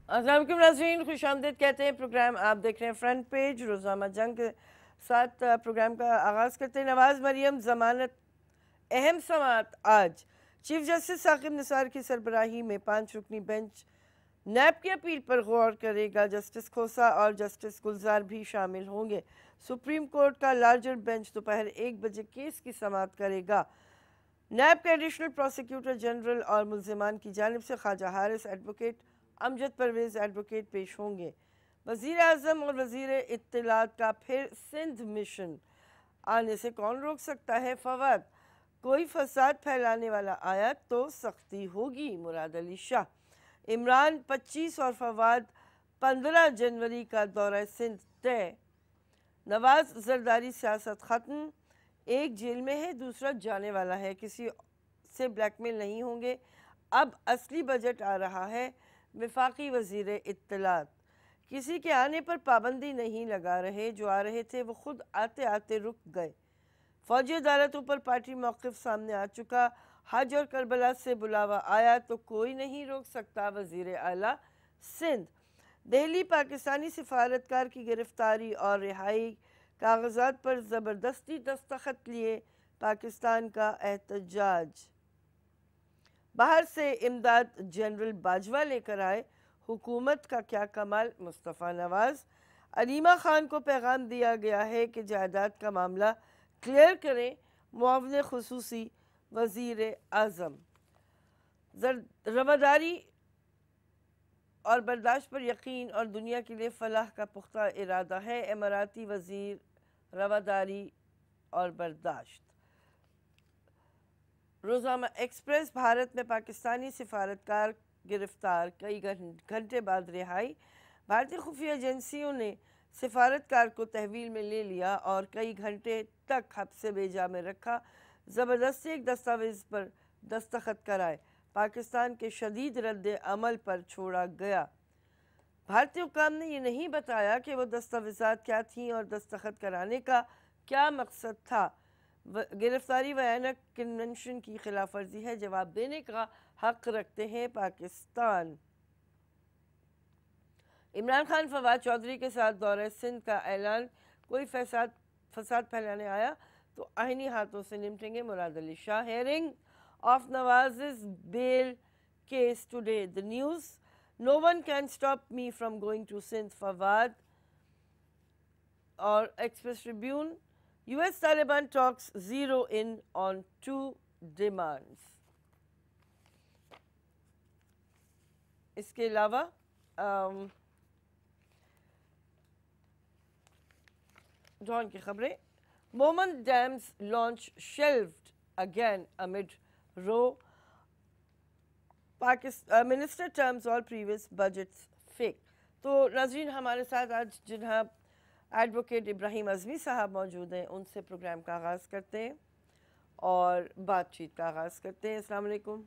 السلام علیکم ناظرین، خوش آمدید کہتے ہیں پروگرام آپ دیکھ رہے ہیں فرنٹ پیج روزانہ جنگ کے ساتھ پروگرام کا آغاز کرتے ہیں۔ نواز مریم ضمانت اہم سماعت آج چیف جسٹس ثاقب نثار کی سربراہی میں 5 رکنی بینچ نیب کی اپیل پر غور کرے گا۔ جسٹس کھوسا اور جسٹس گلزار بھی شامل ہوں گے۔ سپریم کورٹ کا لارجر بینچ دوپہر 1 بجے کیس کی سماعت کرے گا۔ نیب کے ایڈیشنل پروسیکیوٹر جنرل اور ملزمان کی جانب سے خواجہ حارث ایڈوکیٹ، امجد پرویز ایڈوکیٹ پیش ہوں گے۔ وزیر اعظم اور وزیر اطلاعات کا پھر سندھ مشن آنے سے کون روک سکتا ہے؟ فواد، کوئی فساد پھیلانے والا آیا تو سختی ہوگی، مراد علی شاہ۔ عمران 25 اور فواد 15 جنوری کا دورہ سندھ طے۔ نواز زرداری سیاست ختم، ایک جیل میں ہے دوسرا جانے والا ہے، کسی سے بلیک میل نہیں ہوں گے، اب اصلی بجٹ آ رہا ہے۔ وفاقی وزیر اطلاعات کسی کے آنے پر پابندی نہیں لگا رہے، جو آ رہے تھے وہ خود آتے آتے رک گئے۔ فوجی عدالتوں پر پارٹی موقف سامنے آ چکا، حج اور کربلا سے بلاوا آیا تو کوئی نہیں روک سکتا، وزیر اعلیٰ سندھ۔ دہلی پاکستانی سفارتکار کی گرفتاری اور رہائی، کاغذات پر زبردستی دستخط لیے، پاکستان کا احتجاج۔ باہر سے امداد جنرل باجوہ لے کر آئے، حکومت کا کیا کمال، مصطفیٰ نواز۔ علیمہ خان کو پیغام دیا گیا ہے کہ جائیداد کا معاملہ کلیئر کریں، معاون خصوصی وزیر اعظم۔ رواداری اور برداشت پر یقین اور دنیا کے لیے فلاح کا پختہ ارادہ ہے، اماراتی وزیر رواداری اور برداشت۔ روزنامہ ایکسپریس، بھارت میں پاکستانی سفارتکار گرفتار، کئی گھنٹے بعد رہائی۔ بھارتی خفیہ ایجنسیوں نے سفارتکار کو تحویل میں لے لیا اور کئی گھنٹے تک حبس بیجا میں رکھا، زبردستی ایک دستاویز پر دستخط کرائے، پاکستان کے شدید رد عمل پر چھوڑا گیا۔ بھارتی حکام نے یہ نہیں بتایا کہ وہ دستاویزات کیا تھیں اور دستخط کرانے کا کیا مقصد تھا۔ گرفتاری ویانا کنونشن کی خلاف ورزی ہے، جواب دینے کا حق رکھتے ہیں پاکستان۔ عمران خان فواد چودھری کے ساتھ دورہ سندھ کا اعلان، کوئی فساد پھیلانے آیا تو آئینی ہاتھوں سے نمٹیں گے، Murad Ali Shah. Hearing of Nawaz's bail case today, the news, no one can stop me from going to Sindh, Fawad. اور Express Tribune, US Taliban talks zero in on 2 demands۔ اس کے علاوہ جان کی خبریں، Mohmand dams launch shelved again amid row, minister terms اور previous budgets fake. تو ناظرین، ہمارے ساتھ آج جناب ایڈوکیٹ ابراہیم اعظمی صاحب موجود ہیں، ان سے پروگرام کا آغاز کرتے ہیں اور بات چیت کا آغاز کرتے ہیں۔ السلام علیکم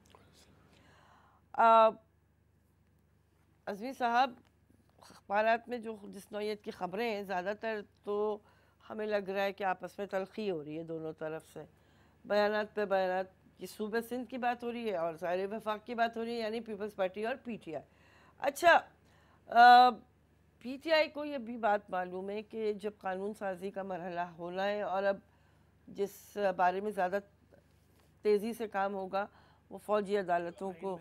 اعظمی صاحب، اخبارات میں جو جس نوعیت کی خبریں ہیں، زیادہ تر تو ہمیں لگ رہا ہے کہ آپس میں تلخی ہو رہی ہے دونوں طرف سے، بیانات پہ بیانات، یہ صوبہ سندھ کی بات ہو رہی ہے اور ظاہر وفاق کی بات ہو رہی ہے، یعنی پیپلز پارٹی اور پی ٹی آئی۔ اچھا، پی ٹی آئی کو یہ بھی بات معلوم ہے کہ جب قانون سازی کا مرحلہ ہونا ہے اور اب جس بارے میں زیادہ تیزی سے کام ہوگا وہ فوجی عدالتوں کو،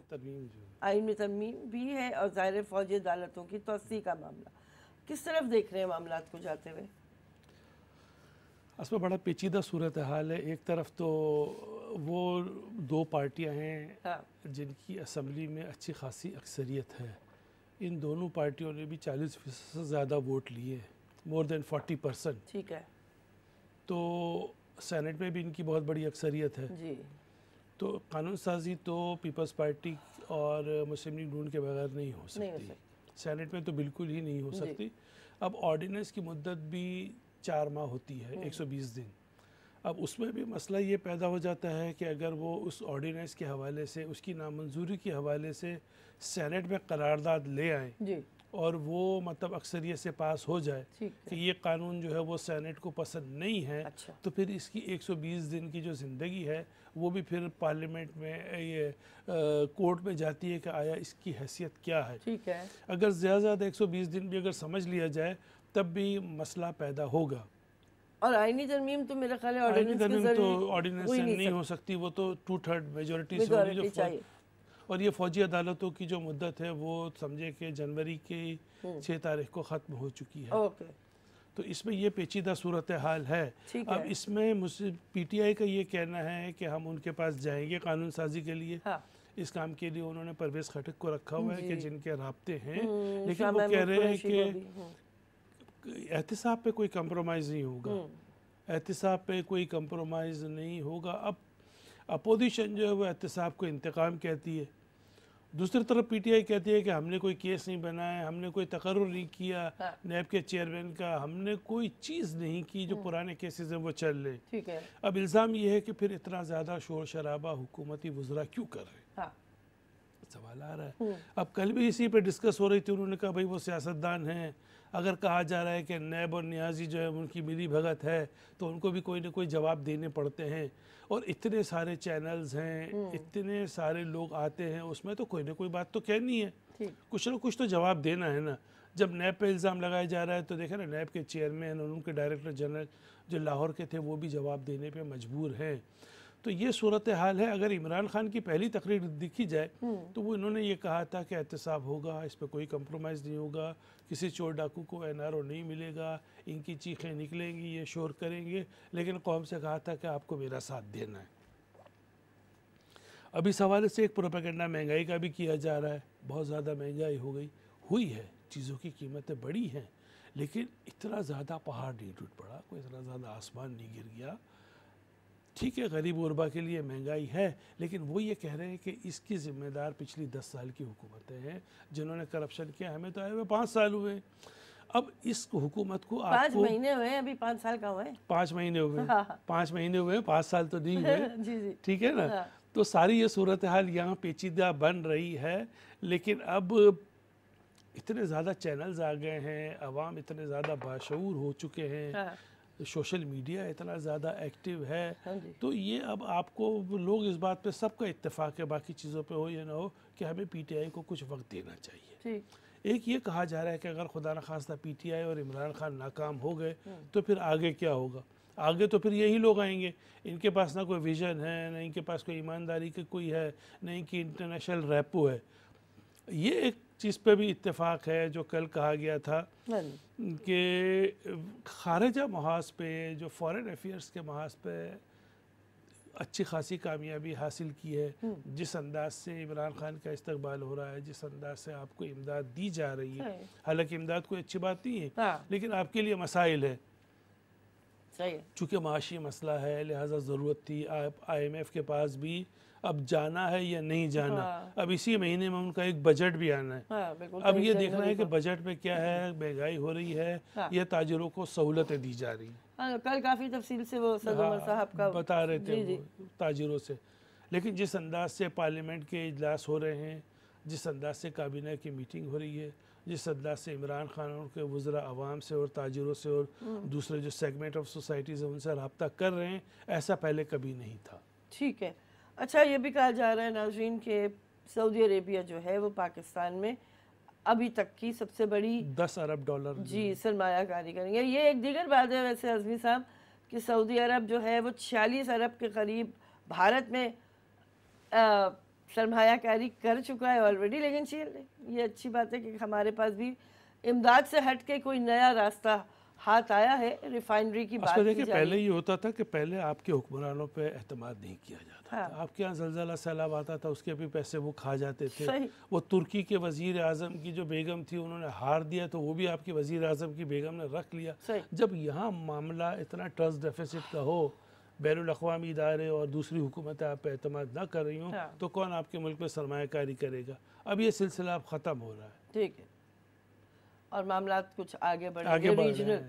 آئین میں ترمیم بھی ہے اور ظاہر فوجی عدالتوں کی توسیع کا معاملہ، کس طرف دیکھ رہے ہیں معاملات کو جاتے ہوئے؟ اس میں بڑا پیچیدہ صورتحال ہے۔ ایک طرف تو وہ 2 پارٹیاں ہیں جن کی اسمبلی میں اچھی خاصی اکثریت ہے، ان دونوں پارٹیوں نے بھی 40% سے زیادہ ووٹ لیے، مور دین 40%۔ ٹھیک ہے، تو سینٹ میں بھی ان کی بہت بڑی اکثریت ہے۔ جی، تو قانون سازی تو پیپلز پارٹی اور مسلم لیگ نون کے بغیر نہیں ہو سکتی، سینٹ میں تو بالکل ہی نہیں ہو سکتی۔ اب آرڈیننس کی مدت بھی 4 ماہ ہوتی ہے، 120 دن۔ اب اس میں بھی مسئلہ یہ پیدا ہو جاتا ہے کہ اگر وہ اس آرڈیننس کے حوالے سے، اس کی نامنظوری کے حوالے سے سینٹ میں قرارداد لے آئیں اور وہ مطلب اکثریت سے پاس ہو جائے کہ یہ قانون جو ہے وہ سینٹ کو پسند نہیں ہے، تو پھر اس کی 120 دن کی جو زندگی ہے وہ بھی پھر پارلیمنٹ میں یہ کورٹ میں جاتی ہے کہ آیا اس کی حیثیت کیا ہے۔ اگر زیادہ زیادہ 120 دن بھی اگر سمجھ لیا جائے تب بھی مسئلہ پیدا ہوگا۔ اور آئینی ترمیم تو میرا خیال ہے آرڈیننس سے نہیں ہو سکتی، وہ تو 2/3 میجورٹی سے ہوگی چاہیے، اور یہ فوجی عدالتوں کی جو مدت ہے وہ سمجھے کہ جنوری کی 6 تاریخ کو ختم ہو چکی ہے، تو اس میں یہ پیچیدہ صورتحال ہے۔ اب اس میں پی ٹی آئی کا یہ کہنا ہے کہ ہم ان کے پاس جائیں گے قانون سازی کے لیے، اس کام کے لیے انہوں نے پرویز خٹک کو رکھا ہوا ہے کہ جن کے رابطے ہیں، لیکن وہ کہہ رہے ہیں کہ احتساب پہ کوئی کمپرومائز نہیں ہوگا، احتساب پہ کوئی کمپرومائز نہیں ہوگا۔ اب اپوزیشن جو ہے وہ احتساب کو انتقام کہتی ہے، دوسری طرف پی ٹی آئی کہتی ہے کہ ہم نے کوئی کیس نہیں بنایا، ہم نے کوئی تقرر نہیں کیا نیب کے چیئرمین کا، ہم نے کوئی چیز نہیں کی، جو پرانے کیسز ہیں وہ چل لیں۔ اب الزام یہ ہے کہ پھر اتنا زیادہ شور شرابہ حکومتی وزراء کیوں کر رہے ہیں، سوال آ رہا ہے۔ اب کل بھی اسی پہ ڈسکس ہو رہی تھی، انہوں نے کہا بھائی وہ سیاستدان ہیں، اگر کہا جا رہا ہے کہ نیب اور نیازی جو ہے ان کی ملی بھگت ہے تو ان کو بھی کوئی نہ کوئی جواب دینے پڑتے ہیں، اور اتنے سارے چینلز ہیں، اتنے سارے لوگ آتے ہیں، اس میں تو کوئی نہ کوئی بات تو کہنی ہے، کچھ نہ کچھ تو جواب دینا ہے نا۔ جب نیب پہ الزام لگایا جا رہا ہے تو دیکھیں نا، نیب کے چیئرمین اور ان کے ڈائریکٹر جنرل جو لاہور کے تھے وہ بھی جواب دینے پہ مجبور ہیں۔ تو یہ صورتحال ہے۔ اگر عمران خان کی پہلی تقریر دیکھی جائے تو وہ انہوں نے یہ کہا تھا کہ احتساب ہوگا، اس پہ کوئی کمپرومائز نہیں ہوگا، کسی چور ڈاکو کو این آر او نہیں ملے گا، ان کی چیخیں نکلیں گی، یہ شور کریں گے، لیکن قوم سے کہا تھا کہ آپ کو میرا ساتھ دینا ہے۔ اب اس حوالے سے ایک پروپیگنڈا مہنگائی کا بھی کیا جا رہا ہے، بہت زیادہ مہنگائی ہوئی ہے، چیزوں کی قیمتیں بڑی ہیں، لیکن اتنا زیادہ پہاڑ نہیں ٹوٹ پڑا، کوئی اتنا زیادہ آسمان نہیں گر گیا۔ ٹھیک ہے غریب غربا کے لیے مہنگائی ہے، لیکن وہ یہ کہہ رہے ہیں کہ اس کی ذمہ دار پچھلی 10 سال کی حکومتیں ہیں جنہوں نے کرپشن کیا، ہمیں تو آئے ہوئے 5 سال ہوئے۔ اب اس حکومت کو آپ کو 5 مہینے ہوئے ہیں، ابھی 5 سال کا ہوئے 5 مہینے ہوئے 5 مہینے ہوئے 5 سال تو نہیں ہوئے، ٹھیک ہے نا۔ تو ساری یہ صورتحال یہاں پیچیدہ بن رہی ہے، لیکن اب اتنے زیادہ چینلز آ گئے ہیں، عوام اتنے زیادہ باشعور ہو چکے ہیں، سوشل میڈیا اتنا زیادہ ایکٹیو ہے، تو یہ اب آپ کو لوگ اس بات پہ سب کا اتفاق ہے، باقی چیزوں پہ ہو یا نہ ہو، کہ ہمیں پی ٹی آئی کو کچھ وقت دینا چاہیے۔ ایک یہ کہا جا رہا ہے کہ اگر خدا نخواستہ پی ٹی آئی اور عمران خان ناکام ہو گئے تو پھر آگے کیا ہوگا؟ آگے تو پھر یہی لوگ آئیں گے، ان کے پاس نہ کوئی ویژن ہے، نہ ان کے پاس کوئی ایمانداری کی کوئی ہے، نہ ان کی انٹرنیشنل ریپو ہے۔ یہ ایک چیز پہ بھی اتفاق ہے جو کل کہا گیا تھا کہ خارجہ محاذ پہ، جو فارن افیئرس کے محاذ پہ اچھی خاصی کامیابی حاصل کی ہے، جس انداز سے عمران خان کا استقبال ہو رہا ہے، جس انداز سے آپ کو امداد دی جا رہی ہے، حالانکہ امداد کوئی اچھی بات نہیں ہے، لیکن آپ کے لیے مسائل ہے، چونکہ معاشی مسئلہ ہے، لہٰذا ضرورت تھی آئی ایم ایف کے پاس بھی اب جانا ہے یا نہیں جانا۔ اب اسی مہینے میں ان کا ایک بجٹ بھی آنا ہے، اب یہ دیکھنا ہے کہ بجٹ میں کیا ہے، مہنگائی ہو رہی ہے یا تاجروں کو سہولتیں دی جا رہی ہیں۔ کل کافی تفصیل سے وہ صد عمر صاحب کا بتا رہے تھے تاجروں سے، لیکن جس انداز سے پارلیمنٹ کے اجلاس ہو رہے ہیں، جس انداز سے کابینہ کی میٹنگ ہو رہی ہے، جس انداز سے عمران خان اور کے وزراء عوام سے اور تاجروں سے اور دوسرے جو سیگمنٹ آف سوسائٹیز ہیں ان سے رابطہ کر رہے ہیں، ایسا پہلے کبھی نہیں تھا۔ ٹھیک ہے، اچھا یہ بھی کہا جا رہا ہے ناظرین کہ سعودی عربیہ جو ہے وہ پاکستان میں ابھی تک کی سب سے بڑی $10 ارب سرمایہ کاری کریں گے۔ یہ ایک دیگر بات ہے ویسے عزمی صاحب کہ سعودی عرب جو ہے وہ 46 ارب کے قریب بھارت میں سرمایہ کاری کر چکا ہے آلریڈی، لیکن یہ اچھی بات ہے کہ ہمارے پاس بھی امداد سے ہٹ کے کوئی نیا راستہ ہاتھ آیا ہے، ریفائنری کی بات کی جائے۔ پہلے یہ ہوتا تھا کہ پہلے آپ کے حکمرانوں پہ اعتماد نہیں کیا جاتا تھا، آپ کے یہاں زلزلہ سیلاب آتا تھا اس کے بھی پیسے وہ کھا جاتے تھے۔ وہ ترکی کے وزیر اعظم کی جو بیگم تھی انہوں نے ہار دیا تو وہ بھی آپ کی وزیر اعظم کی بیگم نے رکھ لیا۔ جب یہاں معاملہ اتنا ٹرسٹ ڈیفیسٹ کا ہو، بین الاقوامی ادارے اور دوسری حکومتیں آپ پہ اعتماد نہ کر رہی ہوں تو کون آپ کے ملک میں سرمایہ کاری کرے گا؟ اب یہ سلسلہ اب ختم ہو رہا ہے، ٹھیک ہے، اور معاملات کچھ آگے بڑھیں گے، ریجنل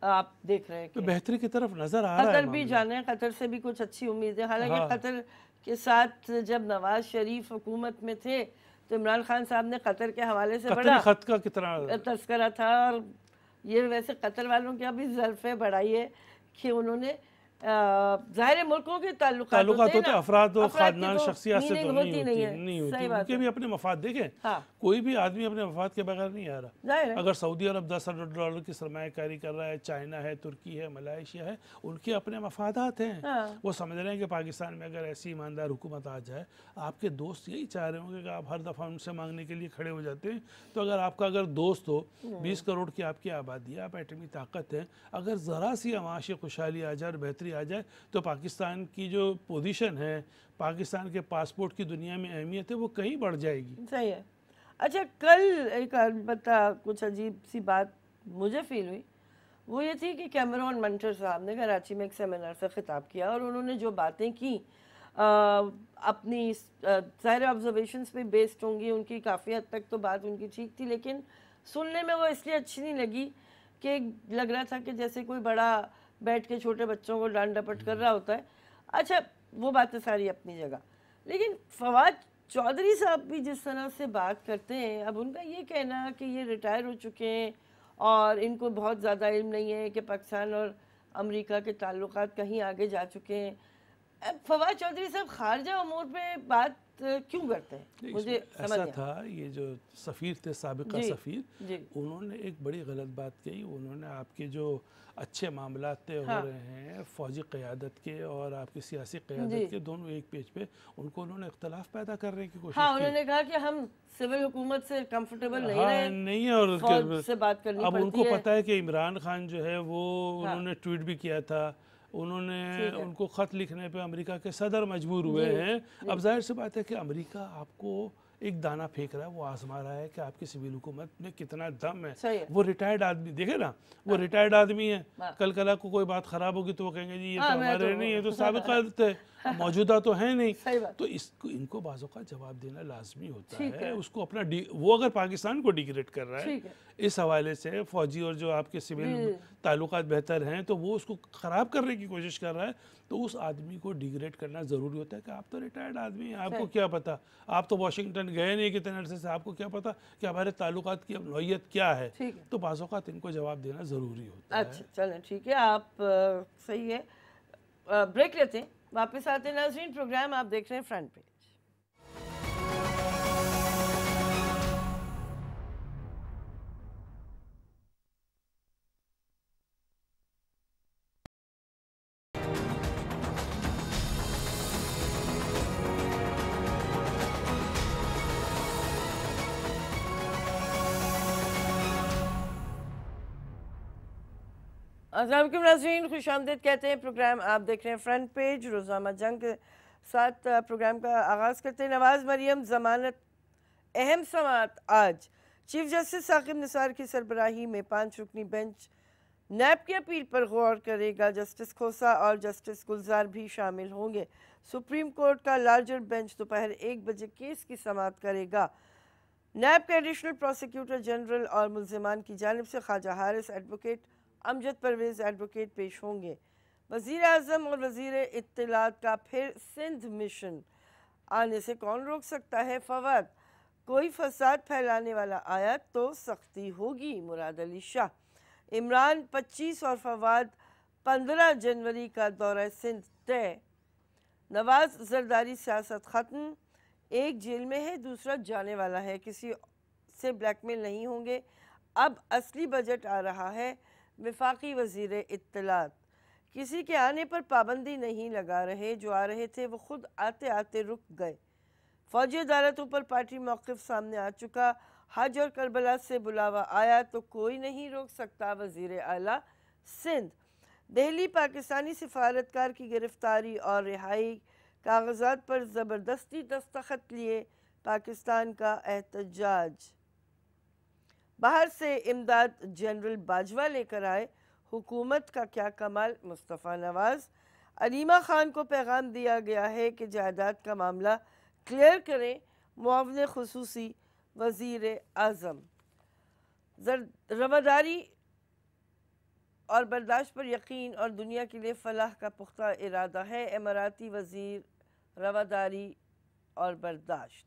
آپ دیکھ رہے ہیں کہ بہتری کی طرف نظر آ رہا ہے۔ قطر بھی جانے، قطر سے بھی کچھ اچھی امید ہے، حالانکہ قطر کے ساتھ جب نواز شریف حکومت میں تھے تو عمران خان صاحب نے قطر کے حوالے سے قطری بڑا خط کا کتنا تذکرہ تھا، اور یہ ویسے قطر والوں کی ابھی ظرفیں بڑھائی ہے کہ انہوں نے ظاہر ملکوں کے تعلقات ہوتے ہیں، افراد و افراد کی خاندان تو شخصیات سے تو meaning نہیں ہوتی ہوتی، صحیح ان بات کے ہے. بھی اپنے مفاد دیکھیں. ہاں کوئی بھی آدمی اپنے مفاد کے بغیر نہیں آ رہا. ظاہر ہے. اگر سعودی عرب 10 ارب ڈالر کی سرمایہ کاری کر رہا ہے، چائنا ہے، ترکی ہے، ملائیشیا ہے، ان کے اپنے مفادات ہیں. وہ سمجھ رہے ہیں کہ پاکستان میں اگر ایسی ایماندار حکومت آ جائے، آپ کے دوست یہی چاہ رہے ہوں گے کہ آپ ہر دفعہ ان سے مانگنے کے لیے کھڑے ہو جاتے ہیں. تو اگر آپ کا دوست ہو، 20 کروڑ کی آپ کی آبادی ہے، آپ ایٹمی طاقت ہیں، اگر ذرا سی معاشی خوشحالی آ جائے اور بہتری آ جائے تو پاکستان کی جو پوزیشن ہے، پاکستان کے پاسپورٹ کی دنیا میں اہمیت ہے، وہ کہیں بڑھ جائے گی. صحیح ہے. اچھا کل ایک البتہ کچھ عجیب سی بات مجھے فیل ہوئی، وہ یہ تھی کہ کیمرون منٹر صاحب نے کراچی میں ایک سیمینار سے خطاب کیا، اور انہوں نے جو باتیں کی اپنی ظاہر آبزرویشنس پہ بیسڈ ہوں گی، ان کی کافی حد تک تو بات ان کی ٹھیک تھی، لیکن سننے میں وہ اس لیے اچھی نہیں لگی کہ لگ رہا تھا کہ جیسے کوئی بڑا بیٹھ کے چھوٹے بچوں کو ڈانٹ ڈپٹ کر رہا ہوتا ہے. اچھا وہ باتیں ساری اپنی جگہ، لیکن فواد چودھری صاحب بھی جس طرح سے بات کرتے ہیں، اب ان کا یہ کہنا کہ یہ ریٹائر ہو چکے ہیں اور ان کو بہت زیادہ علم نہیں ہے کہ پاکستان اور امریکہ کے تعلقات کہیں آگے جا چکے ہیں. فواد چودھری صاحب خارجہ امور پہ بات کیوں کرتے ہیں؟ مجھے ایسا تھا، یہ جو سفیر تھے سابقہ سفیر، جی انہوں نے ایک بڑی غلط بات کہی. انہوں نے آپ کے جو اچھے معاملات طے ہو رہے ہیں فوجی قیادت کے اور آپ کی سیاسی قیادت کے، دونوں ایک پیج پہ، ان کو انہوں نے اختلاف پیدا کرنے کی کوشش کی. ہاں انہوں نے کہا کہ ہم سول حکومت سے کمفرٹیبل نہیں رہے، نہیں ہے، اور فوج سے بات کرنی اب پڑتی ہے. ان کو پتا ہے کہ عمران خان جو ہے وہ انہوں نے ٹویٹ بھی کیا تھا، انہوں نے ان کو خط لکھنے پہ امریکہ کے صدر مجبور ہوئے ہیں. اب ظاہر سی بات ہے کہ امریکہ آپ کو ایک دانہ پھینک رہا ہے، وہ آزما رہا ہے کہ آپ کی سول حکومت میں کتنا دم ہے. وہ ریٹائرڈ آدمی دیکھے نا، وہ ریٹائرڈ آدمی ہے، کل کلا کو کوئی بات خراب ہوگی تو وہ کہیں گے جی یہ تو ہمارے نہیں ہے، تو سابقہ تھے، موجودہ تو ہے نہیں. تو ان کو بعض اوقات جواب دینا لازمی ہوتا ہے. اس کو اپنا وہ اگر پاکستان کو ڈیگریڈ کر رہا ہے اس حوالے سے، فوجی اور جو آپ کے سول تعلقات بہتر ہیں، تو وہ اس کو خراب کرنے کی کوشش کر رہا ہے، تو اس آدمی کو ڈیگریڈ کرنا ضروری ہوتا ہے کہ آپ تو ریٹائرڈ آدمی ہیں، آپ کو کیا پتا، آپ تو واشنگٹن گئے نہیں کتنے عرصے سے، آپ کو کیا پتا کہ ہمارے تعلقات کی نوعیت کیا ہے. تو بعض اوقات ان کو جواب دینا ضروری ہوتا ہے. اچھا چلیں ٹھیک ہے، آپ صحیح ہے. بریک لیتے ہیں، واپس آتے ہیں. ناظرین پروگرام آپ دیکھ رہے ہیں فرنٹ پیج. السلام علیکم ناظرین، خوش آمدید کہتے ہیں. پروگرام آپ دیکھ رہے ہیں فرنٹ پیج. روزامہ جنگ کے ساتھ پروگرام کا آغاز کرتے ہیں. نواز مریم ضمانت، اہم سماعت آج. چیف جسٹس ثاقب نثار کی سربراہی میں 5 رکنی بینچ نیب کی اپیل پر غور کرے گا. جسٹس کھوسا اور جسٹس گلزار بھی شامل ہوں گے. سپریم کورٹ کا لارجر بینچ دوپہر 1 بجے کیس کی سماعت کرے گا. نیب کے ایڈیشنل پروسیکیوٹر جنرل اور ملزمان کی جانب سے خواجہ حارث ایڈوکیٹ، امجد پرویز ایڈوکیٹ پیش ہوں گے. وزیر اعظم اور وزیر اطلاعات کا پھر سندھ مشن آنے سے کون روک سکتا ہے؟ فواد، کوئی فساد پھیلانے والا آیا تو سختی ہوگی. مراد علی شاہ. عمران 25 اور فواد 15 جنوری کا دورہ سندھ طے. نواز زرداری سیاست ختم، ایک جیل میں ہے دوسرا جانے والا ہے، کسی سے بلیک میل نہیں ہوں گے. اب اصلی بجٹ آ رہا ہے. وفاقی وزیر اطلاعات. کسی کے آنے پر پابندی نہیں لگا رہے، جو آ رہے تھے وہ خود آتے آتے رک گئے. فوجی عدالتوں پر پارٹی موقف سامنے آ چکا. حج اور کربلا سے بلاوا آیا تو کوئی نہیں روک سکتا. وزیر اعلیٰ سندھ. دہلی پاکستانی سفارتکار کی گرفتاری اور رہائی، کاغذات پر زبردستی دستخط لیے، پاکستان کا احتجاج. باہر سے امداد جنرل باجوہ لے کر آئے، حکومت کا کیا کمال. مصطفیٰ نواز. علیمہ خان کو پیغام دیا گیا ہے کہ جائیداد کا معاملہ کلیئر کریں. معاون خصوصی وزیر اعظم. رواداری اور برداشت پر یقین اور دنیا کے لیے فلاح کا پختہ ارادہ ہے. اماراتی وزیر رواداری اور برداشت.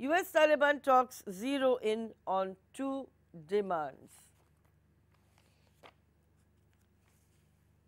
US Taliban talks zero in on 2 demands।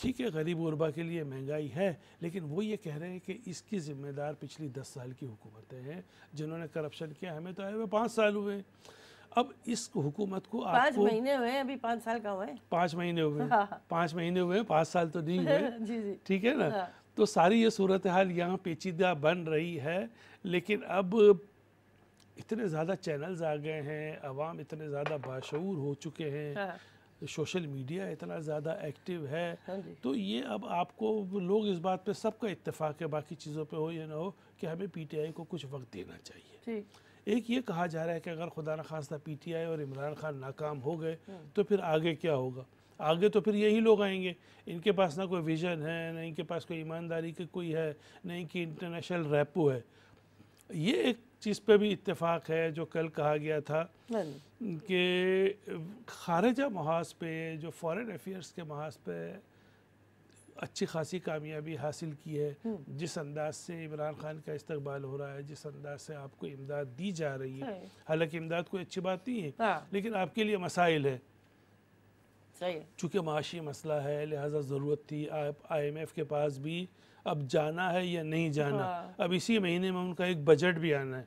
ٹھیک ہے غریب غربا کے لیے مہنگائی ہے، لیکن وہ یہ کہہ رہے ہیں کہ اس کی ذمہ دار پچھلی 10 سال کی حکومتیں ہیں جنہوں نے کرپشن کیا، ہمیں تو آئے ہوئے 5 سال ہوئے۔ اب اس حکومت کو آپ 5 کو مہینے ہوئے ہیں، ابھی 5 سال کا ہوئے ہیں۔ 5 مہینے ہوئے، 5 مہینے ہوئے، 5 سال تو نہیں ہوئے، جی جی ٹھیک ہے نا؟ تو ساری یہ صورتحال یہاں پیچیدہ بن رہی ہے، لیکن اب اتنے زیادہ چینلز آ گئے ہیں، عوام اتنے زیادہ باشعور ہو چکے ہیں، سوشل میڈیا اتنا زیادہ ایکٹیو ہے، تو یہ اب آپ کو لوگ اس بات پہ سب کا اتفاق ہے، باقی چیزوں پہ ہو یا نہ ہو، کہ ہمیں پی ٹی آئی کو کچھ وقت دینا چاہیے۔ ایک یہ کہا جا رہا ہے کہ اگر خدا نخواستہ پی ٹی آئی اور عمران خان ناکام ہو گئے تو پھر آگے کیا ہوگا؟ آگے تو پھر یہی لوگ آئیں گے، ان کے پاس نہ کوئی ویژن ہے، نہ ان کے پاس کوئی ایمانداری کی کوئی ہے، نہ ان کی انٹرنیشنل ریپو ہے۔ یہ ایک چیز پہ بھی اتفاق ہے جو کل کہا گیا تھا کہ خارجہ محاذ پہ، جو فارن افیئرس کے محاذ پہ اچھی خاصی کامیابی حاصل کی ہے، جس انداز سے عمران خان کا استقبال ہو رہا ہے، جس انداز سے آپ کو امداد دی جا رہی ہے، حالانکہ امداد کوئی اچھی بات نہیں ہے، لیکن آپ کے لیے مسائل ہے، چونکہ معاشی مسئلہ ہے، لہٰذا ضرورت تھی۔ آئی ایم ایف کے پاس بھی اب جانا ہے یا نہیں جانا، اب اسی مہینے میں ان کا ایک بجٹ بھی آنا ہے،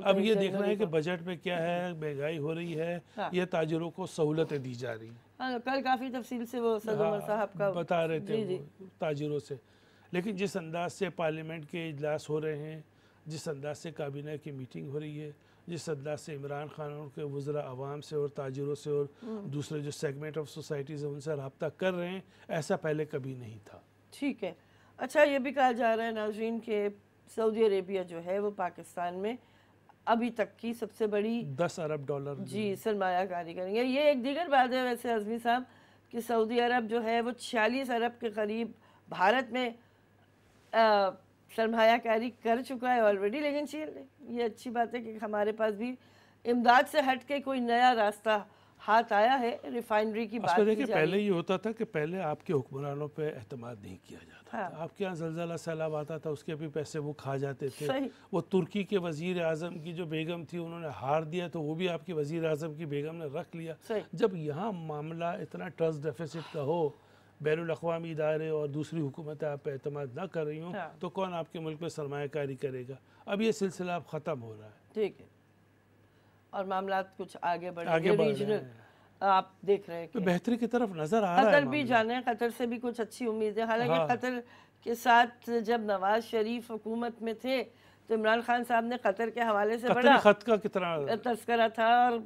اب یہ دیکھنا ہے کہ بجٹ میں کیا ہے، مہنگائی ہو رہی ہے یا تاجروں کو سہولتیں دی جا رہی ہیں۔ کل کافی تفصیل سے وہ صد عمر صاحب کا بتا رہے تھے وہ تاجروں سے، لیکن جس انداز سے پارلیمنٹ کے اجلاس ہو رہے ہیں، جس انداز سے کابینہ کی میٹنگ ہو رہی ہے، جس انداز سے عمران خان اور کے وزراء عوام سے اور تاجروں سے اور دوسرے جو سیگمنٹ آف سوسائٹیز ہیں ان سے رابطہ کر رہے ہیں، ایسا پہلے کبھی نہیں تھا۔ ٹھیک ہے، اچھا یہ بھی کہا جا رہا ہے ناظرین کہ سعودی عربیہ جو ہے وہ پاکستان میں ابھی تک کی سب سے بڑی $10 ارب جی سرمایہ کاری کریں گے۔ یہ ایک دیگر بات ہے ویسے عزمی صاحب کہ سعودی عرب جو ہے وہ 46 ارب کے قریب بھارت میں سرمایہ کاری کر چکا ہے آلریڈی، لیکن یہ اچھی بات ہے کہ ہمارے پاس بھی امداد سے ہٹ کے کوئی نیا راستہ ہاتھ آیا ہے، ریفائنری کی بات کی دیکھیں پہلے یہ ہوتا تھا کہ پہلے آپ کے حکمرانوں پہ اعتماد نہیں کیا جاتا تھا، آپ کے یہاں زلزلہ سیلاب آتا تھا اس کے بھی پیسے وہ کھا جاتے تھے، وہ ترکی کے وزیر اعظم کی جو بیگم تھی انہوں نے ہار دیا تو وہ بھی آپ کی وزیر اعظم کی بیگم نے رکھ لیا۔ جب یہاں معاملہ اتنا ٹرسٹ ڈیفیسٹ کا ہو، بین الاقوامی ادارے اور دوسری حکومتیں آپ پہ اعتماد نہ کر رہی ہوں تو کون آپ کے ملک میں سرمایہ کاری کرے گا؟ اب یہ سلسلہ اب ختم ہو رہا ہے، ٹھیک ہے، اور معاملات کچھ آگے بڑھیں گے، ریجنل آپ دیکھ رہے ہیں کہ بہتری کی طرف نظر آ رہا ہے۔ قطر بھی جانے، قطر سے بھی کچھ اچھی امید ہے، حالانکہ قطر کے ساتھ جب نواز شریف حکومت میں تھے تو عمران خان صاحب نے قطر کے حوالے سے بڑا خط کا کتنا تذکرہ تھا، اور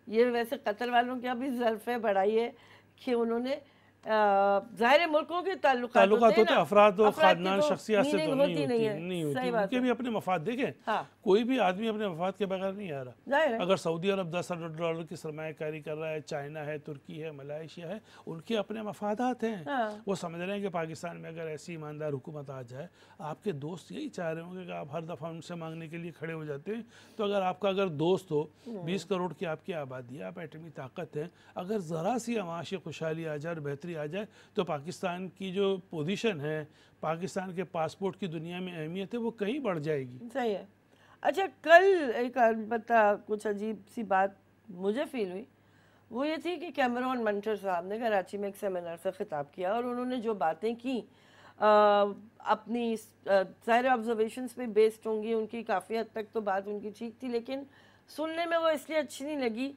یہ ویسے قطر والوں کی ابھی ظرفیں بڑھائی ہے کہ انہوں نے ظاہر ملکوں کے تعلقات ہوتے ہیں، افراد و خاندان شخصیات سے تو نہیں ہوتی، ان کے بھی اپنے مفاد دیکھیں، کوئی بھی آدمی اپنے مفاد کے بغیر نہیں آ رہا۔ اگر سعودی عرب $10 ارب کی سرمایہ کاری کر رہا ہے، چائنا ہے، ترکی ہے، ملائیشیا ہے، ان کے اپنے مفادات ہیں، وہ سمجھ رہے ہیں کہ پاکستان میں اگر ایسی ایماندار حکومت آ جائے، آپ کے دوست یہی چاہ رہے ہوں گے کہ آپ ہر دفعہ ان سے مانگنے کے لیے کھڑے ہو جاتے ہیں، تو اگر آپ کا دوست ہو، 20 کروڑ کی آپ کی آبادی ہے، آپ ایٹمی طاقت ہیں، اگر ذرا سی معاشی خوشحالی آ جائے اور بہتری آ جائے تو پاکستان کی جو پوزیشن ہے، پاکستان کے پاسپورٹ کی دنیا میں اہمیت ہے، وہ کہیں بڑھ جائے گی۔ صحیح ہے۔ اچھا کل ایک البتہ کچھ عجیب سی بات مجھے فیل ہوئی، وہ یہ تھی کہ کیمرون منٹر صاحب نے کراچی میں ایک سیمینار سے خطاب کیا اور انہوں نے جو باتیں کی اپنی ظاہر آبزرویشنز پہ بیسڈ ہوں گی، ان کی کافی حد تک تو بات ان کی ٹھیک تھی، لیکن سننے میں وہ اس لیے اچھی نہیں لگی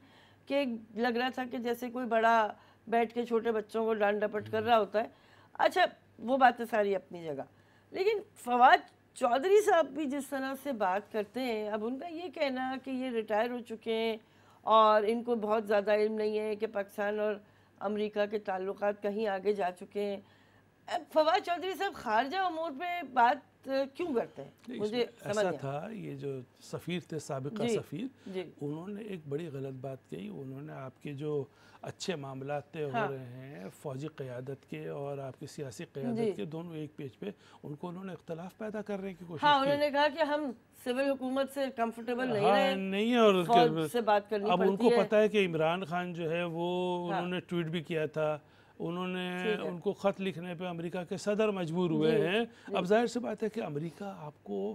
کہ لگ رہا تھا کہ جیسے کوئی بڑا بیٹھ کے چھوٹے بچوں کو ڈانٹ ڈپٹ کر رہا ہوتا ہے۔ اچھا وہ باتیں ساری اپنی جگہ، لیکن فواد چودھری صاحب بھی جس طرح سے بات کرتے ہیں، اب ان کا یہ کہنا کہ یہ ریٹائر ہو چکے ہیں اور ان کو بہت زیادہ علم نہیں ہے کہ پاکستان اور امریکہ کے تعلقات کہیں آگے جا چکے ہیں، فواد چودھری صاحب خارجہ امور پہ بات کیوں کرتے ہیں؟ مجھے ایسا تھا، یہ جو سفیر تھے سابقہ سفیر، انہوں نے ایک بڑی غلط بات کہی، انہوں نے آپ کے جو اچھے معاملات طے ہو رہے ہیں فوجی قیادت کے اور آپ کی سیاسی قیادت کے، دونوں ایک پیج پہ، ان کو انہوں نے اختلاف پیدا کرنے کی کوشش کی۔ انہوں نے کہا کہ ہم سول حکومت سے کمفرٹیبل نہیں ہیں اور فوج سے بات کرنی پڑتی ہے۔ اب ان کو پتا ہے کہ عمران خان جو ہے وہ انہوں نے ٹویٹ بھی کیا تھا، انہوں نے ان کو خط لکھنے پہ امریکہ کے صدر مجبور ہوئے ہیں۔ اب ظاہر سی بات ہے کہ امریکہ آپ کو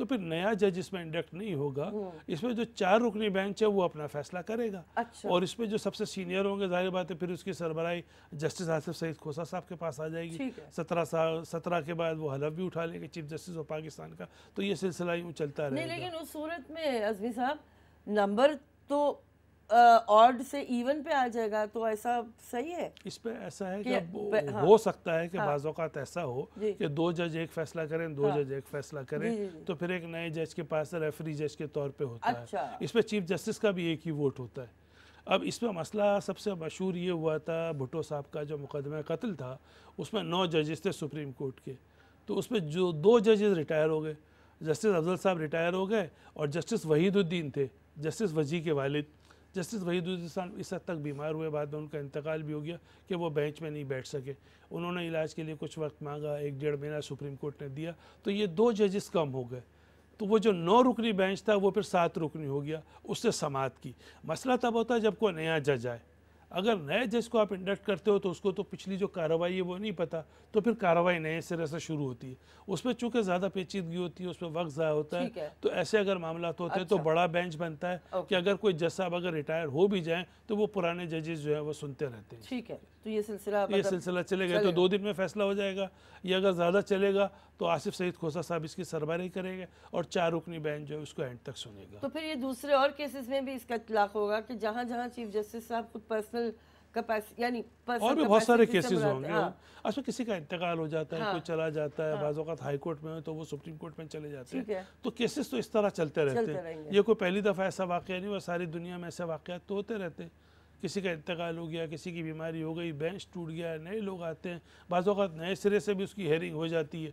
تو پھر نیا جج اس میں انڈکٹ نہیں ہوگا. اس میں جو 4 رکنی بینچ ہے وہ اپنا فیصلہ کرے گا, اور اس میں جو سب سے سینئر ہوں گے ظاہر بات ہے پھر اس کی سربراہی جسٹس آصف سعید کھوسہ صاحب کے پاس آ جائے گی. 17 کے بعد وہ حلف بھی اٹھا لیں گے چیف جسٹس آف پاکستان کا. تو یہ سلسلہ یوں چلتا رہے گا. لیکن اس صورت میں عزمی صاحب نمبر تو آڈ سے ایون پہ آ جائے گا, تو ایسا صحیح ہے؟ اس پہ ایسا ہے کہ ہو سکتا ہے کہ بعض اوقات ایسا ہو کہ 2 جج ایک فیصلہ کریں, 2 جج ایک فیصلہ کریں, تو پھر ایک نئے جج کے پاس ریفری جج کے طور پہ ہوتا ہے. اس پہ چیف جسٹس کا بھی ایک ہی ووٹ ہوتا ہے. اب اس میں مسئلہ سب سے مشہور یہ ہوا تھا, بھٹو صاحب کا جو مقدمہ قتل تھا اس میں 9 ججز تھے سپریم کورٹ کے, تو اس میں جو 2 ججز ریٹائر ہو گئے, جسٹس افضل صاحب ریٹائر ہو گئے, اور جسٹس وحید الدین تھے, جسٹس وجی کے والد. جسٹس وحید الدین صاحب اس حد تک بیمار ہوئے, بعد میں ان کا انتقال بھی ہو گیا کہ وہ بینچ میں نہیں بیٹھ سکے. انہوں نے علاج کے لیے کچھ وقت مانگا, 1-1.5 مہینہ سپریم کورٹ نے دیا, تو یہ 2 ججز کم ہو گئے. تو وہ جو 9 رکنی بینچ تھا وہ پھر 7 رکنی ہو گیا, اس سے سماعت کی. مسئلہ تب ہوتا ہے جب کوئی نیا جج آئے. اگر نئے جج کو آپ انڈکٹ کرتے ہو تو اس کو تو پچھلی جو کارروائی ہے وہ نہیں پتا, تو پھر کارروائی نئے سرے سے شروع ہوتی ہے. اس میں چونکہ زیادہ پیچیدگی ہوتی ہے, اس میں وقت ضائع ہوتا ہے, تو ایسے اگر معاملات ہوتے ہیں تو بڑا بینچ بنتا ہے کہ اگر کوئی جج صاحب اگر ریٹائر ہو بھی جائیں تو وہ پرانے ججز جو ہیں وہ سنتے رہتے ہیں. ٹھیک ہے, تو یہ سلسلہ چلے گا تو 2 دن میں فیصلہ ہو جائے گا. یہ اگر زیادہ چلے گا تو آصف سعید کھوسہ صاحب اس کی سربراہی کریں گے, اور 4 رکنی بینچ جو ہے اس کو اینڈ تک سنے گا. تو پھر یہ دوسرے اور کیسز میں بھی اس کا اطلاق ہوگا کہ جہاں جہاں چیف جسٹس صاحب خود پرسنل یعنی اور بھی بہت سارے کیسز ہوں گے. اصل کسی کا انتقال ہو جاتا ہے, کوئی چلا جاتا ہے, بعض اوقات ہائی کورٹ میں ہو تو وہ سپریم کورٹ میں چلے جاتے ہیں, تو کیسز تو اس طرح چلتے رہتے ہیں. یہ کوئی پہلی دفعہ ایسا واقعہ نہیں ہوا, ساری دنیا میں ایسے واقعات تو ہوتے رہتے ہیں. کسی کا انتقال ہو گیا, کسی کی بیماری ہو گئی, بینچ ٹوٹ گیا, نئے لوگ آتے ہیں, بعض اوقات نئے سرے سے بھی اس کی ہیئرنگ ہو جاتی ہے.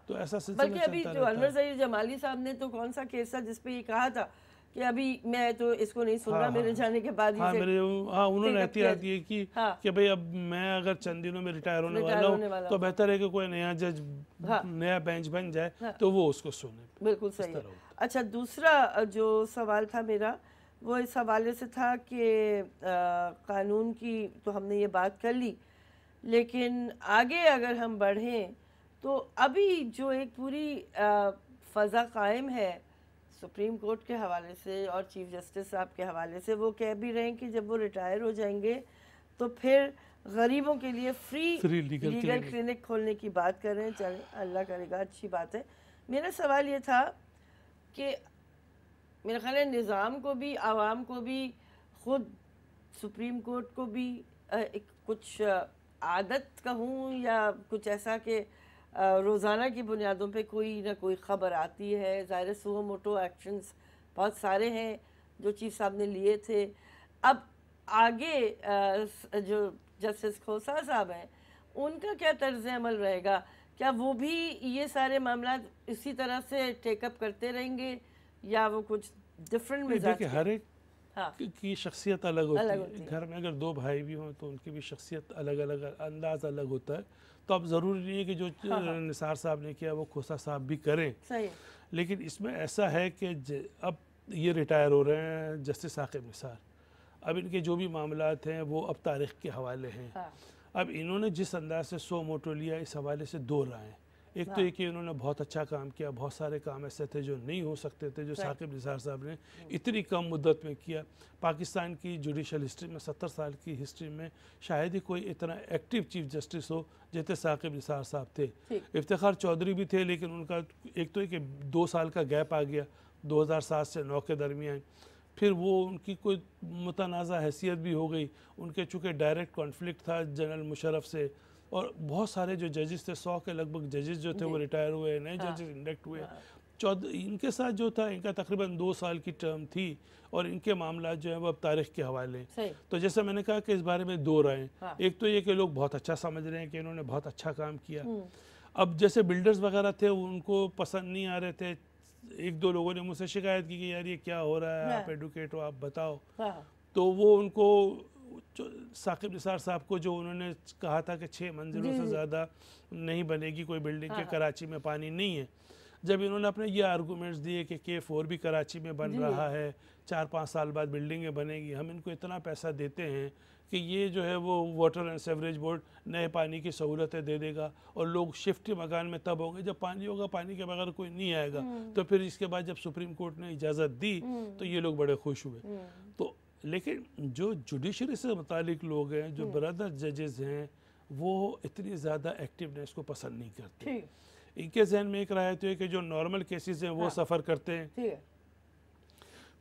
تو ایسا سلسلہ بلکہ ابھی جو انور ظہیر جمالی صاحب نے تو کون سا کیس تھا جس پہ یہ کہا تھا کہ ابھی میں تو اس کو نہیں سن رہا, میرے جانے کے بعد انہوں نے احتیاط یہ کی کہ بھئی اب میں اگر چند دنوں میں ریٹائر ہونے والا ہوں تو بہتر ہے کہ کوئی نیا جج نیا بینچ بن جائے تو وہ اس کو سنے. بالکل صحیح ہے. اچھا, دوسرا جو سوال تھا میرا وہ اس حوالے سے تھا کہ قانون کی تو ہم نے یہ بات کر لی, لیکن آگے اگر ہم بڑھیں تو ابھی جو ایک پوری فضا قائم ہے سپریم کورٹ کے حوالے سے اور چیف جسٹس صاحب کے حوالے سے, وہ کہہ بھی رہے ہیں کہ جب وہ ریٹائر ہو جائیں گے تو پھر غریبوں کے لیے فری لیگل کلینک کھولنے کی بات کر رہے ہیں. چلیں اللہ کرے گا, اچھی بات ہے. میرا سوال یہ تھا کہ میرا خیال ہے نظام کو بھی, عوام کو بھی, خود سپریم کورٹ کو بھی کچھ عادت کہوں یا کچھ ایسا کہ روزانہ کی بنیادوں پہ کوئی نہ کوئی خبر آتی ہے. ظاہر سو موٹو ایکشنز بہت سارے ہیں جو چیف صاحب نے لیے تھے. اب آگے جو جسٹس کھوسہ صاحب ہیں ان کا کیا طرز عمل رہے گا؟ کیا وہ بھی یہ سارے معاملات اسی طرح سے ٹیک اپ کرتے رہیں گے یا وہ کچھ ڈفرنٹ مزاج؟ دیکھیں, ہر ایک کی شخصیت الگ ہوتی ہے. گھر میں اگر 2 بھائی بھی ہوں تو ان کی بھی شخصیت الگ الگ, انداز الگ ہوتا ہے. تو اب ضروری نہیں ہے کہ جو نثار صاحب نے کیا وہ کھوسہ صاحب بھی کریں. لیکن اس میں ایسا ہے کہ اب یہ ریٹائر ہو رہے ہیں جسٹس ثاقب نثار, اب ان کے جو بھی معاملات ہیں وہ اب تاریخ کے حوالے ہیں. اب انہوں نے جس انداز سے سو موٹو لیا اس حوالے سے 2 رائے ہیں. ایک تو یہ کہ انہوں نے بہت اچھا کام کیا, بہت سارے کام ایسے تھے جو نہیں ہو سکتے تھے جو ثاقب نثار صاحب نے اتنی کم مدت میں کیا. پاکستان کی جوڈیشل ہسٹری میں 70 سال کی ہسٹری میں شاید ہی کوئی اتنا ایکٹیو چیف جسٹس ہو جیسے ثاقب نثار صاحب تھے. افتخار چودھری بھی تھے, لیکن ان کا ایک تو یہ کہ 2 سال کا گیپ آ گیا 2007 سے 9 کے درمیان. پھر وہ ان کی کوئی متنازع حیثیت بھی ہو گئی, ان کے چونکہ ڈائریکٹ کانفلکٹ تھا جنرل مشرف سے, اور بہت سارے جو ججز تھے 100 کے لگ بھگ ججز جو تھے وہ ریٹائر ہوئے, نئے ججز انڈکٹ ہوئے. ان کے ساتھ جو تھا ان کا تقریباً 2 سال کی ٹرم تھی, اور ان کے معاملات جو ہیں وہ اب تاریخ کے حوالے ہیں. تو جیسے میں نے کہا کہ اس بارے میں 2 رائے. ایک تو یہ کہ لوگ بہت اچھا سمجھ رہے ہیں کہ انہوں نے بہت اچھا کام کیا. اب جیسے بلڈرز وغیرہ تھے ان کو پسند نہیں آ رہے تھے, 1-2 لوگوں نے مجھ سے شکایت کی کہ یار یہ کیا ہو رہا ہے, آپ ایڈوکیٹ ہو آپ بتاؤ. تو وہ ان کو ثاقب نثار صاحب کو جو انہوں نے کہا تھا کہ 6 منزلوں سے زیادہ نہیں بنے گی کوئی بلڈنگ, کے کراچی میں پانی نہیں ہے, جب انہوں نے اپنے یہ آرگومنٹس دیے کہ K4 بھی کراچی میں بن رہا ہے، 4-5 سال بعد بلڈنگیں بنے گی، ہم ان کو اتنا پیسہ دیتے ہیں کہ یہ جو ہے وہ واٹر اینڈ سیوریج بورڈ نئے پانی کی سہولتیں دے دے گا، اور لوگ شفٹ مکان میں تب ہوں گے جب پانی ہوگا، پانی کے بغیر کوئی نہیں آئے گا. تو پھر اس کے بعد جب سپریم کورٹ نے اجازت دی تو یہ لوگ بڑے خوش ہوئے. تو لیکن جو جوڈیشری سے متعلق لوگ ہیں، جو برادر ججز ہیں، وہ اتنی زیادہ ایکٹیونیس کو پسند نہیں کرتے. ان کے ذہن میں ایک رائے تو ہے کہ جو نارمل کیسز ہیں وہ سفر کرتے ہیں.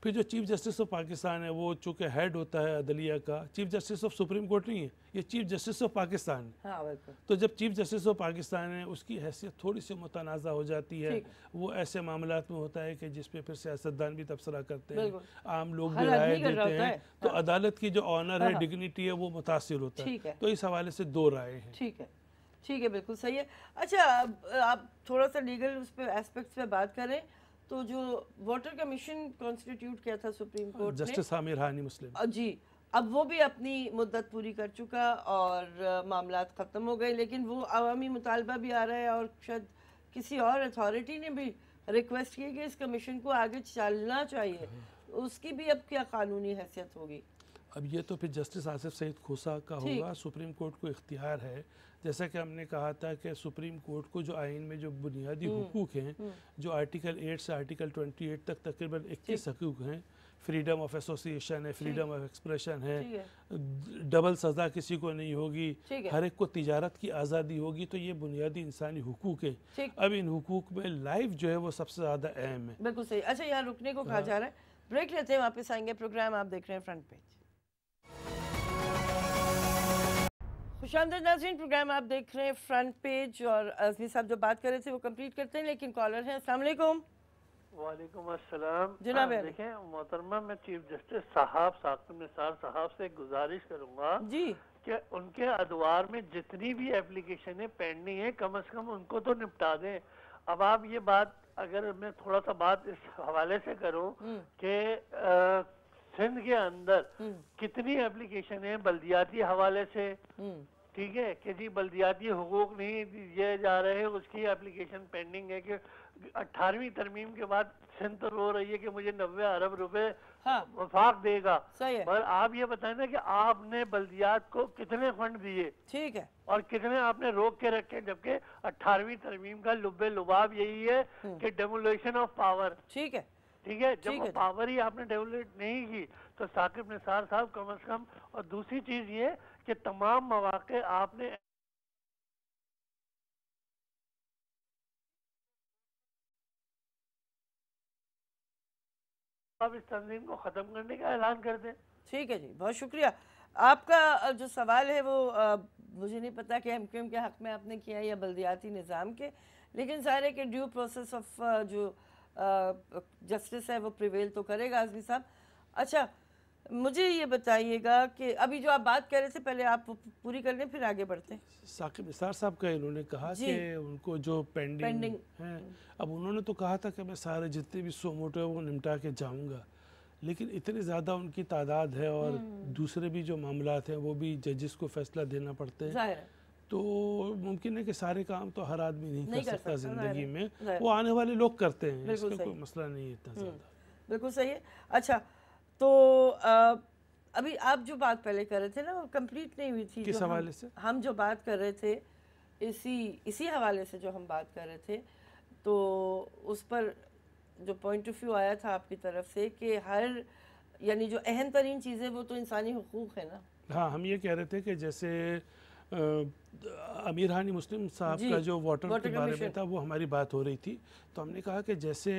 پھر جو چیف جسٹس آف پاکستان ہے وہ چونکہ ہیڈ ہوتا ہے عدلیہ کا، chief justice of supreme court نہیں ہے، یہ چیف جسٹس آف پاکستان ہے. تو جب چیف جسٹس آف پاکستان ہے اس کی حیثیت تھوڑی سی متنازع ہو جاتی ہے. وہ ایسے معاملات میں ہوتا ہے کہ جس پہ پھر سیاستدان بھی تبصرہ کرتے ہیں، عام لوگ بھی رائے دیتے ہیں، تو عدالت کی جو آنر ہے، ڈگنیٹی ہے، وہ متاثر ہوتا ہے. تو اس حوالے سے دو رائے ہیں. ٹھیک ہے، بالکل صحیح ہے. اچھا، آپ تھوڑا سا لیگل اس پہ ایسپیکٹس پہ بات کریں تو جو واٹر کمیشن کانسٹیٹیوٹ کیا تھا سپریم کورٹ نے، جسٹس عامر ہانی مسلم، جی، اب وہ بھی اپنی مدت پوری کر چکا اور معاملات ختم ہو گئے، لیکن وہ عوامی مطالبہ بھی آ رہا ہے اور شاید کسی اور اتھارٹی نے بھی ریکویسٹ کی کہ اس کمیشن کو آگے چلنا چاہیے. اس کی بھی اب کیا قانونی حیثیت ہوگی؟ اب یہ تو پھر جسٹس آصف سعید کھوسا کا ہوگا. سپریم کورٹ کو اختیار ہے، جیسا کہ ہم نے کہا تھا کہ سپریم کورٹ کو جو آئین میں جو بنیادی حقوق ہیں، جو آرٹیکل 8 سے آرٹیکل 28 تک تقریباً 21 حقوق ہیں، فریڈم آف ایسوسیشن ہے، فریڈم آف ایکسپریشن ہے، ڈبل سزا کسی کو نہیں ہوگی، ہر ایک کو تجارت کی آزادی ہوگی، تو یہ بنیادی انسانی حقوق ہیں. اب ان حقوق میں لائف جو ہے وہ سب سے زیادہ اہم ہے. بالکل صحیح. اچھا، یہاں رکنے کو کہا جا رہا ہے، بریک لیتے ہیں، واپس آئیں گے. پروگرام آپ دیکھ رہے ہیں فرنٹ پیج. خوش آمدید ناظرین، پروگرام آپ دیکھ رہے ہیں فرنٹ پیج، اور عزمی صاحب جو بات کر رہے تھے وہ کمپلیٹ کرتے ہیں، لیکن کالر ہیں. السلام علیکم. وعلیکم السلام جناب. دیکھیں محترمہ، میں چیف جسٹس صاحب ثاقب نثار صاحب سے گزارش کروں گا جی کہ ان کے ادوار میں جتنی بھی اپلیکیشنیں پینڈنگ ہیں کم از کم ان کو تو نپٹا دیں. اب آپ یہ بات، اگر میں تھوڑا سا بات اس حوالے سے کروں کہ سندھ کے اندر کتنی اپلیکیشن ہیں بلدیاتی حوالے سے، ٹھیک ہے، کہ جی بلدیاتی حقوق نہیں دیے جا رہے ہیں، اس کی اپلیکیشن پینڈنگ ہے کہ 18ویں ترمیم کے بعد سندھ تو رو رہی ہے کہ مجھے 90 ارب روپے وفاق دے گا. اور آپ یہ بتائیں نا کہ آپ نے بلدیات کو کتنے فنڈ دیے، ٹھیک ہے، اور کتنے آپ نے روک کے رکھے، جبکہ 18ویں ترمیم کا لب لباب یہی ہے کہ ڈیمولیشن آف پاور. ٹھیک ہے، ٹھیک ہے، جب وہ پاور ہی آپ نے ڈیولپ نہیں کی تو ثاقب نثار صاحب کم از کم. اور دوسری چیز یہ کہ تمام مواقع آپ نے اس تنظیم کو ختم کرنے کا اعلان کر دیں. ٹھیک ہے جی، بہت شکریہ. آپ کا جو سوال ہے وہ مجھے نہیں پتا کہ ایم کیو ایم کے حق میں آپ نے کیا یا بلدیاتی نظام کے، لیکن ظاہر ہے کہ ڈیو پروسیس آف جو جسٹس ہے وہ پریویل تو کرے گا. عزمی صاحب، اچھا مجھے یہ بتائیے گا کہ ابھی جو آپ بات کر رہے تھے، پہلے آپ پوری کر لیں پھر آگے بڑھتے ہیں. ثاقب نثار صاحب کا انہوں نے کہا کہ ان کو جو پینڈنگ ہیں، اب انہوں نے تو کہا تھا کہ میں سارے جتنے بھی سو موٹے وہ نمٹا کے جاؤں گا، لیکن اتنی زیادہ ان کی تعداد ہے اور دوسرے بھی جو معاملات ہیں وہ بھی ججز کو فیصلہ دینا پڑتے ہیں، تو ممکن ہے کہ سارے کام تو ہر آدمی نہیں کر سکتا زندگی میں، وہ آنے والے لوگ کرتے ہیں، اس کا کوئی مسئلہ نہیں ہے اتنا زیادہ. بالکل صحیح ہے. اچھا، تو ابھی آپ جو بات پہلے کر رہے تھے نا وہ کمپلیٹ نہیں ہوئی تھی. کس حوالے سے؟ ہم جو بات کر رہے تھے اسی حوالے سے جو ہم بات کر رہے تھے، تو اس پر جو پوائنٹ آف ویو آیا تھا آپ کی طرف سے کہ یعنی جو اہم ترین چیزیں وہ تو انسانی حقوق ہے نا. ہاں، ہم یہ کہہ رہے تھے کہ جیسے امیر ہانی مسلم صاحب کا جو واٹر کے بارے میں تھا وہ ہماری بات ہو رہی تھی، تو ہم نے کہا کہ جیسے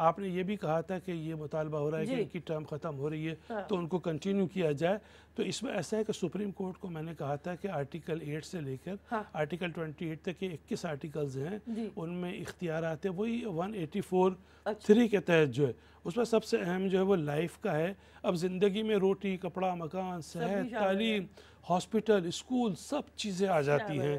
آپ نے یہ بھی کہا تھا کہ یہ مطالبہ ہو رہا ہے کہ ان کی ٹرم ختم ہو رہی ہے تو ان کو کنٹینیو کیا جائے، تو اس میں ایسا ہے کہ سپریم کورٹ کو میں نے کہا تھا کہ آرٹیکل 8 سے لے کر آرٹیکل 28 تک یہ 21 آرٹیکلز ہیں، ان میں اختیارات ہیں وہی 184(3) کے تحت جو ہے، اس میں سب سے اہم جو ہے وہ لائف کا ہے. اب زندگی میں روٹی، کپڑا، مکان، صحت، تعلیم، ہاسپٹل، اسکول، سب چیزیں آ جاتی ہیں.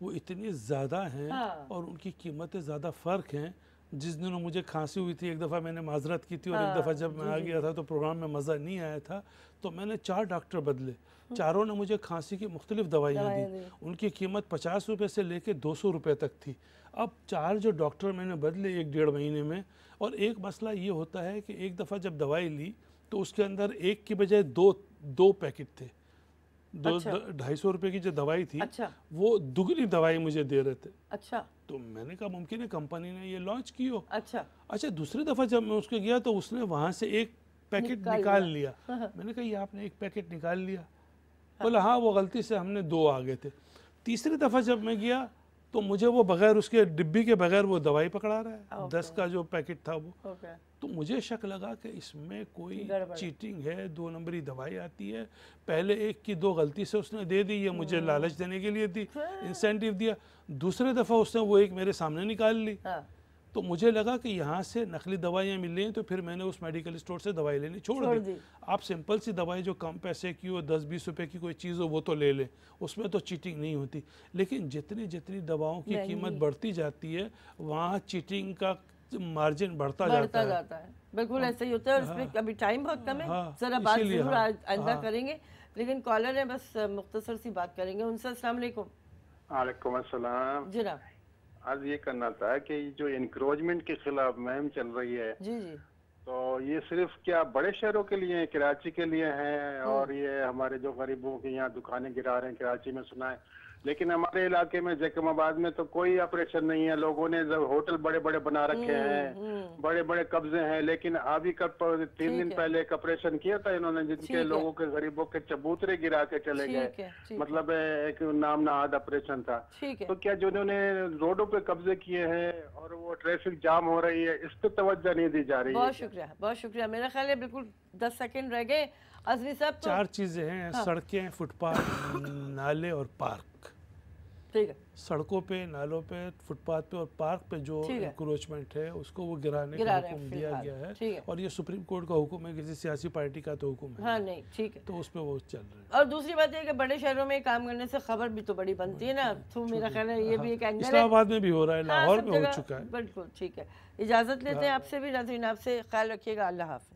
وہ اتنی زیادہ ہیں اور ان کی قیمتیں زیادہ فرق ہیں. جس دنوں مجھے کھانسی ہوئی تھی ایک دفعہ میں نے معذرت کی تھی اور ایک دفعہ جب میں آ گیا تھا تو پروگرام میں مزہ نہیں آیا تھا تو میں نے 4 ڈاکٹر بدلے. چاروں نے مجھے کھانسی کی مختلف دوائیاں دی. ان کی قیمت 50 روپے سے لے کے 200 روپے تک تھی. اب 4 جو ڈاکٹر میں نے بدلے 1-1.5 مہینے میں. اور ایک مسئلہ یہ ہوتا ہے کہ ایک دفعہ جب دوائی لی تو اس کے اندر ایک کی بجائے دو پیکٹ تھے. 250 روپے کی جو دوائی تھی وہ دگنی دوائی مجھے دے رہے تھے. اچھا. تو میں نے کہا ممکن ہے کمپنی نے یہ لانچ کی ہو. اچھا دوسری دفعہ جب میں اس کے گیا تو اس نے وہاں سے ایک پیکٹ نکال لیا. میں نے کہا یہ آپ نے ایک پیکٹ نکال لیا. بولا ہاں وہ غلطی سے ہم نے 2 آ گئے تھے. تیسری دفعہ جب میں گیا تو مجھے وہ بغیر اس کے ڈبی کے بغیر وہ دوائی پکڑا رہا ہے. 10 کا جو پیکٹ تھا وہ. تو مجھے شک لگا کہ اس میں کوئی چیٹنگ ہے. 2 نمبری دوائی آتی ہے. پہلے 1 کی 2 غلطی سے اس نے دے دی. یہ مجھے لالچ دینے کے لیے دی, انسینٹیو دیا. دوسرے دفعہ اس نے وہ ایک میرے سامنے نکال لی. تو مجھے لگا کہ یہاں سے نقلی دوائیاں مل رہی ہیں تو پھر میں نے اس میڈیکل اسٹور سے دوائی لینی چھوڑ دی. آپ سمپل سی دوائی جو کم پیسے کی ہو 10-20 روپے کی کوئی چیز ہو وہ تو لے لیں, اس میں تو چیٹنگ نہیں ہوتی. لیکن جتنی دواؤں کی قیمت بڑھتی جاتی ہے وہاں چیٹنگ کا مارجن بڑھتا جاتا ہے. بالکل ایسا ہی ہوتا ہے. اور اس میں ابھی ٹائم بہت کم ہے, ذرا بات ضرور آئندہ کریں گے. لیکن کالر ہے, بس مختصر سی بات کریں گے ان سے. السلام علیکم. وعلیکم السلام. جناب آج یہ کرنا تھا کہ جو انکروچمنٹ کے خلاف مہم چل رہی ہے جی تو یہ صرف کیا بڑے شہروں کے لیے ہیں, کراچی کے لیے ہیں, اور یہ ہمارے جو غریبوں کے یہاں دکانیں گرا رہے ہیں کراچی میں سنا ہے, لیکن ہمارے علاقے میں جیکم آباد میں تو کوئی آپریشن نہیں ہے. لوگوں نے ہوٹل بڑے بڑے بنا رکھے ہیں, بڑے بڑے قبضے ہیں, لیکن ابھی 3 دن پہلے ایک آپریشن کیا تھا انہوں نے جن کے لوگوں کے غریبوں کے چبوترے گرا کے چلے گئے. مطلب ایک نام نہاد آپریشن تھا. تو کیا جو انہوں نے روڈوں پہ قبضے کیے ہیں اور وہ ٹریفک جام ہو رہی ہے اس پہ توجہ نہیں دی جا رہی. بہت شکریہ, بہت شکریہ. میرا خیال ہے بالکل 10 سیکنڈ رہ گئے. عزمی صاحب 4 چیزیں ہیں, سڑکیں, فٹ پاتھ, نالے اور پارک. سڑکوں پہ, نالوں پہ, فٹ پاتھ پہ اور پارک پہ جو انکروچمنٹ ہے اس کو وہ گرانے کا حکم دیا گیا ہے. اور یہ سپریم کورٹ کا حکم ہے, کسی سیاسی پارٹی کا تو حکم ہے نہیں. ٹھیک ہے, تو اس پہ وہ چل رہا ہے. اور دوسری بات یہ کہ بڑے شہروں میں کام کرنے سے خبر بھی تو بڑی بنتی ہے نا. تو میرا خیال ہے یہ بھی ایک اینگل ہے. اسلام آباد میں بھی ہو رہا ہے, لاہور میں ہو چکا ہے. بالکل ٹھیک ہے. اجازت لیتے ہیں آپ سے بھی. ناظرین آپ سے خیال رکھیے گا. اللہ حافظ.